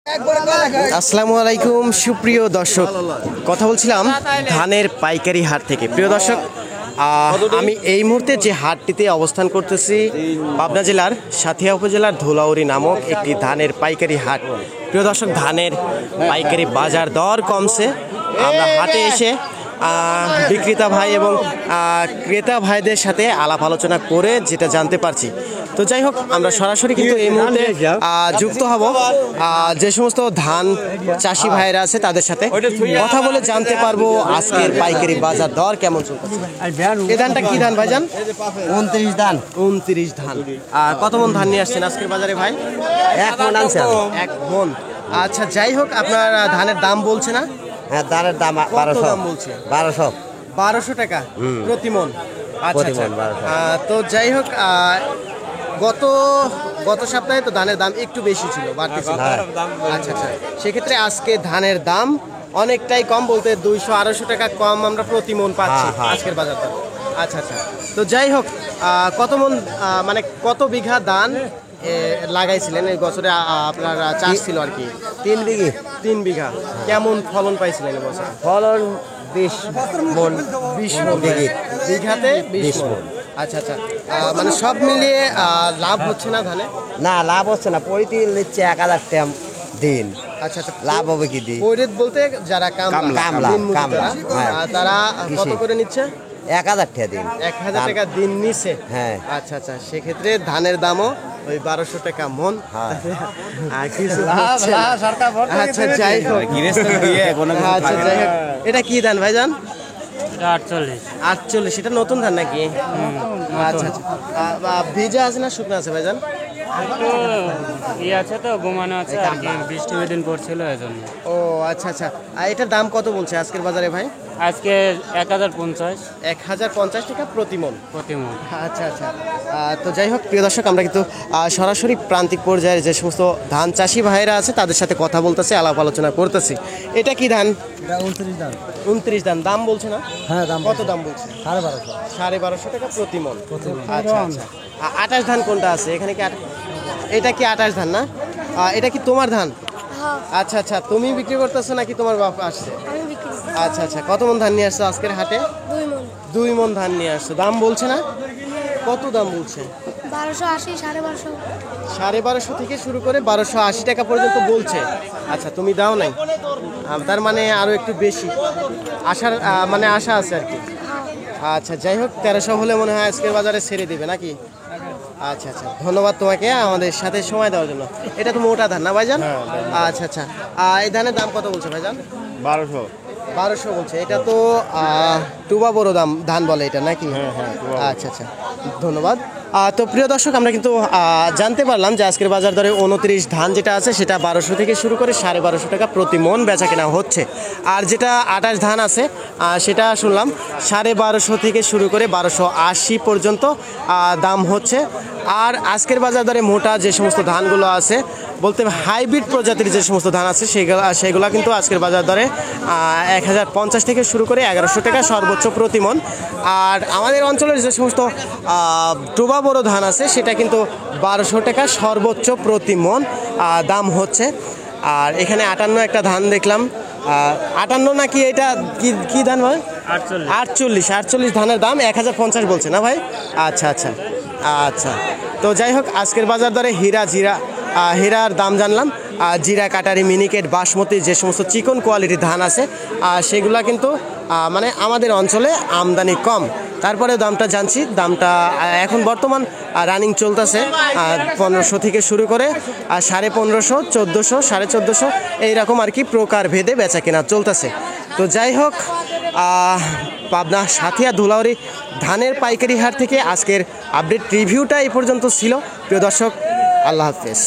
আসসালামু আলাইকুম সুপ্রিয় দর্শক, কথা বলছিলাম ধানের পাইকারি হাট থেকে। প্রিয় দর্শক, আমি এই মুহূর্তে যে হাটটিতে অবস্থান করতেছি পাবনা জেলার সাথিয়া উপজেলার ধুলাউড়ি নামক একটি ধানের পাইকারি হাট। প্রিয় দর্শক, ধানের পাইকারি বাজার দর কমছে। আমরা হাটে এসে বিক্রেতা ভাই এবং ক্রেতা ভাইদের সাথে আলাপ আলোচনা করে যেটা জানতে পারছি। তো যাই হোক, আমরা সরাসরি কিন্তু এই মুহূর্তে যুক্ত হব যে সমস্ত ধান চাষি ভাইরা আছে তাদের সাথে কথা বলে জানতে পারবো আজকের পাইকারি বাজার দর কেমন চলছে। এই ধানটা কি ধান ভাইজান? 29 ধান। 29 ধান। কত মন ধান নিয়ে আসছেন আজকের বাজারে ভাই? 1 মণ আনছে। 1 মণ। আচ্ছা, যাই হোক, আপনার ধানের দাম বলছে না? হ্যাঁ, ধানের দাম 1200 দাম বলছে। 1200 টাকা প্রতি মণ। আচ্ছা, তো যাই হোক, গত সপ্তাহে তো ধানের দাম একটু বেশি ছিল, বাড়তি ছিল। আচ্ছা, সেক্ষেত্রে আজকে ধানের দাম অনেকটাই কম, বলতে 200-250 টাকা কম আমরা প্রতি মণ পাচ্ছি আজকের বাজার দাম। আচ্ছা, তো যাই হোক, কত মণ মানে কত বিঘা ধান লাগাইছিলেন এই বছরে? আপনার চাষ ছিল আর কি 3 বিঘা। কেমন ফলন পাইছিলেন এবছর? ফলন 20 মণ। 20 মণ বিঘাতে 20 মণ। আচ্ছা, মানে সব মিলিয়ে লাভ হচ্ছে না ধানে? না, লাভ হচ্ছে না। পরিতিল নিচ্ছে 1000 টাকা দিন। আচ্ছা, লাভ হবে কি দিন? পরিত বলতে যারা কামলা তারা কত করে নিচ্ছে? 1000 টাকা দিন। 1000 টাকা দিন নিচ্ছে। হ্যাঁ। আচ্ছা, সেক্ষেত্রে ধানের দামও ওই 1200 টাকা মণ। আচ্ছা, যাই হোক, এটা কি ধান ভাইজান? 48। এটা নতুন ধান নাকি? আচ্ছা, ভিজা আছে না শুকনো আছে ভাইজান? আছে তো ঘুমানো আছে আর কি, বৃষ্টি দিন পড়ছিল এজন্য। ও আচ্ছা, এটার দাম কত বলছে আজকের বাজারে ভাই? আজকে 1050 টাকা প্রতি মণ। আচ্ছা, তো যাই হোক, প্রিয় দর্শক, আমরা কিন্তু সরাসরি প্রান্তিক পর্যায়ে যে সমস্ত ধান চাষি ভাইরা আছে তাদের সাথে কথা বলতেছি, আলাপ আলোচনা করতেছি। এটা কি ধান? 29 ধান। দাম বলছে না? হ্যাঁ, দাম কত দাম বলছে? 1250 টাকা প্রতি মণ। আচ্ছা, 28 ধান কোনটা আছে এখানে? কি এটা কি 28 ধান না? এটা কি তোমার ধান? আচ্ছা, তুমি বিক্রি করতেছো নাকি তোমার বাপ আসছে? আচ্ছা, কত মণ ধান নিয়ে আসছো আজকের হাটে? 2 মণ ধান নিয়ে আসছো। দাম বলছে না? কত দাম বলছে? 1280, 1250। 1250 থেকে শুরু করে 1280 টাকা পর্যন্ত বলছে। আচ্ছা, তুমি দাও নাই, তার মানে আরো একটু বেশি আশার মানে আশা আছে আর কি। আচ্ছা, যাই হোক, 1300 হলে মনে হয় আজকের বাজারে ছেড়ে দিবে নাকি? আচ্ছা, ধন্যবাদ তোমাকে আমাদের সাথে সময় দেওয়ার জন্য। এটা তো মোটা ধান না ভাইজান? আচ্ছা, এই ধানের দাম কত বলছে ভাইজান? 1200 বলছে। এটা তো টুবা বড় ধান বলে এটা নাকি? আচ্ছা, ধন্যবাদ। তো প্রিয় দর্শক, আমরা কিন্তু জানতে পারলাম যে আজকের বাজার দরে 29 ধান যেটা আছে সেটা 1200 থেকে শুরু করে 1250 টাকা প্রতি মণ বেচা কেনা হচ্ছে। আর যেটা 28 ধান আছে সেটা শুনলাম 1250 থেকে শুরু করে 1280 পর্যন্ত দাম হচ্ছে। আর আজকের বাজার দরে মোটা যে সমস্ত ধানগুলো আছে, বলতে হাইব্রিড প্রজাতির যে সমস্ত ধান আছে সেগুলো কিন্তু আজকের বাজার দরে 1050 থেকে শুরু করে 1100 টাকা সর্বোচ্চ প্রতি মণ। আর আমাদের অঞ্চলের যে সমস্ত টুবা বড় ধান আছে সেটা কিন্তু 1200 টাকা সর্বোচ্চ প্রতি মণ দাম হচ্ছে। আর এখানে 58 একটা ধান দেখলাম। 58 নাকি? এটা কি ধান ভাই? 48 ধানের দাম 1050 বলছে না ভাই? আচ্ছা, তো যাই হোক, আজকের বাজার দরে হীরার দাম জানলাম। জিরা, কাটারি, মিনিকেট, বাসমতি যে সমস্ত চিকন কোয়ালিটির ধান আছে সেগুলা কিন্তু মানে আমাদের অঞ্চলে আমদানি কম। তারপরে দামটা জানছি, দামটা এখন বর্তমান রানিং চলতেছে 1500 থেকে শুরু করে 1550, 1400, 1450 এইরকম আর কি প্রকার ভেদে বেচা কেনা চলতেছে। তো যাই হোক, পাবনা সাথিয়া ধুলাউড়ি ধানের পাইকারি হাট থেকে আজকের আপডেট রিভিউটা এই পর্যন্ত ছিল। প্রিয় দর্শক, আল্লাহ হাফেজ।